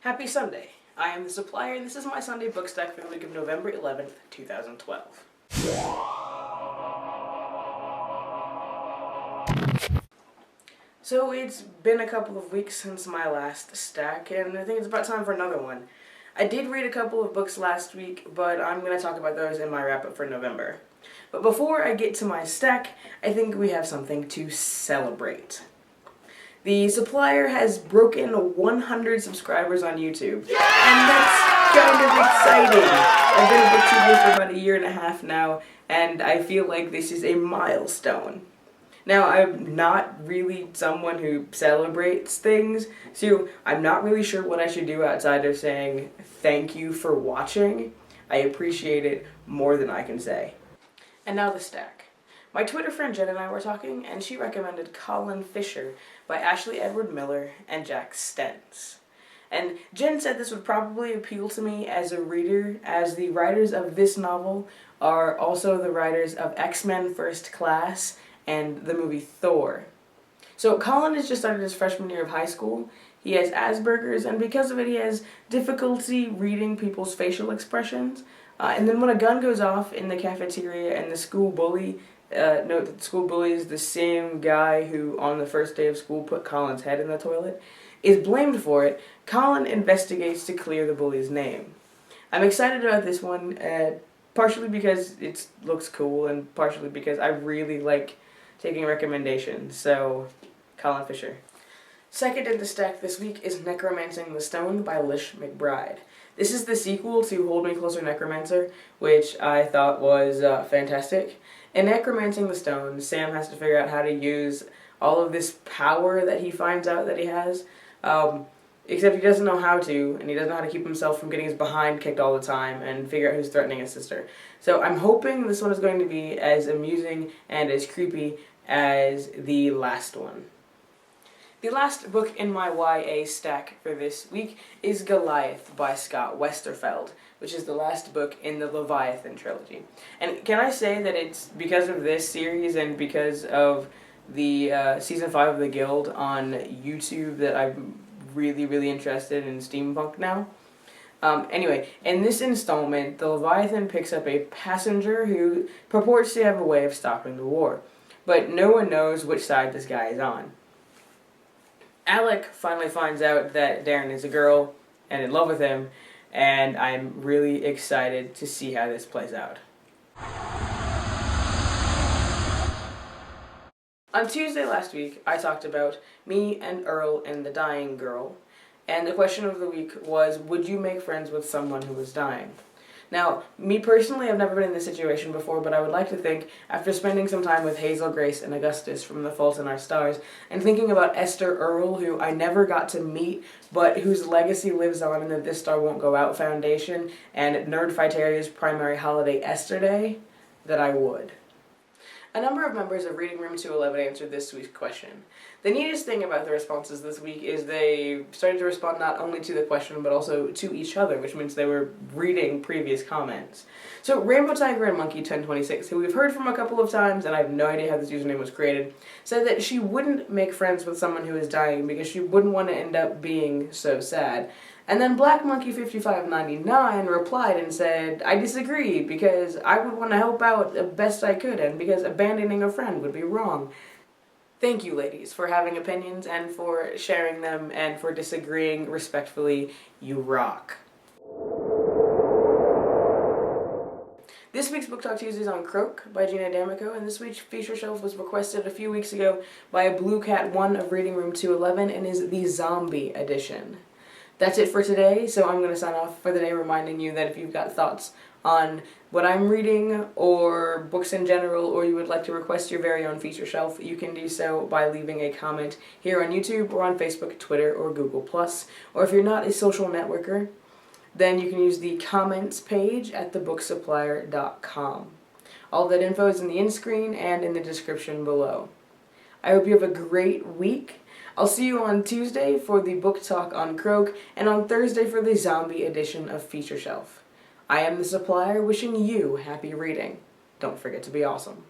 Happy Sunday. I am the supplier, and this is my Sunday Bookstack for the week of November 11th, 2012. So it's been a couple of weeks since my last stack, and I think it's about time for another one. I did read a couple of books last week, but I'm going to talk about those in my wrap-up for November. But before I get to my stack, I think we have something to celebrate. The supplier has broken 100 subscribers on YouTube, and that's kind of exciting. I've been a booktuber for about a year and a half now, and I feel like this is a milestone. Now, I'm not really someone who celebrates things, so I'm not really sure what I should do outside of saying thank you for watching. I appreciate it more than I can say. And now the stack. My Twitter friend Jen and I were talking, and she recommended Colin Fisher by Ashley Edward Miller and Jack Stentz. And Jen said this would probably appeal to me as a reader, as the writers of this novel are also the writers of X-Men First Class and the movie Thor. So Colin has just started his freshman year of high school. He has Asperger's, and because of it he has difficulty reading people's facial expressions. And then when a gun goes off in the cafeteria and the school bully, note that the school bully is the same guy who on the first day of school put Colin's head in the toilet, is blamed for it, Colin investigates to clear the bully's name. I'm excited about this one, partially because it looks cool and partially because I really like taking recommendations, so Colin Fisher. Second in the stack this week is Necromancing the Stone by Lish McBride. This is the sequel to Hold Me Closer, Necromancer, which I thought was fantastic. In Necromancing the Stone, Sam has to figure out how to use all of this power that he finds out that he has, except he doesn't know how to, and he doesn't know how to keep himself from getting his behind kicked all the time and figure out who's threatening his sister. So I'm hoping this one is going to be as amusing and as creepy as the last one. The last book in my YA stack for this week is Goliath by Scott Westerfeld, which is the last book in the Leviathan trilogy. And can I say that it's because of this series and because of the Season 5 of The Guild on YouTube that I'm really interested in steampunk now? Anyway, in this installment, the Leviathan picks up a passenger who purports to have a way of stopping the war, but no one knows which side this guy is on. Alec finally finds out that Darren is a girl and in love with him, and I'm really excited to see how this plays out. On Tuesday last week, I talked about me and Earl and the dying girl, and the question of the week was, would you make friends with someone who was dying? Now, me personally, I've never been in this situation before, but I would like to think, after spending some time with Hazel, Grace, and Augustus from The Fault in Our Stars, and thinking about Esther Earl, who I never got to meet, but whose legacy lives on in the This Star Won't Go Out Foundation, and Nerdfighteria's primary holiday, Esther Day, that I would. A number of members of Reading Room 211 answered this week's question. The neatest thing about the responses this week is they started to respond not only to the question, but also to each other, which means they were reading previous comments. So Rainbow Tiger and Monkey 1026, who we've heard from a couple of times, and I have no idea how this username was created, said that she wouldn't make friends with someone who is dying because she wouldn't want to end up being so sad. And then Black Monkey 5599 replied and said, I disagree, because I would want to help out the best I could, and because abandoning a friend would be wrong. Thank you, ladies, for having opinions, and for sharing them, and for disagreeing respectfully. You rock. This week's Book Talk Tuesday is on Croak by Gina D'Amico, and this week's feature shelf was requested a few weeks ago by a Blue Cat 1 of Reading Room 211 and is the Zombie edition. That's it for today, so I'm going to sign off for the day reminding you that if you've got thoughts on what I'm reading, or books in general, or you would like to request your very own feature shelf, you can do so by leaving a comment here on YouTube, or on Facebook, Twitter, or Google+. Or if you're not a social networker, then you can use the comments page at thebooksupplier.com. All that info is in the in-screen and in the description below. I hope you have a great week. I'll see you on Tuesday for the book talk on Croak, and on Thursday for the zombie edition of Feature Shelf. I am the supplier, wishing you happy reading. Don't forget to be awesome.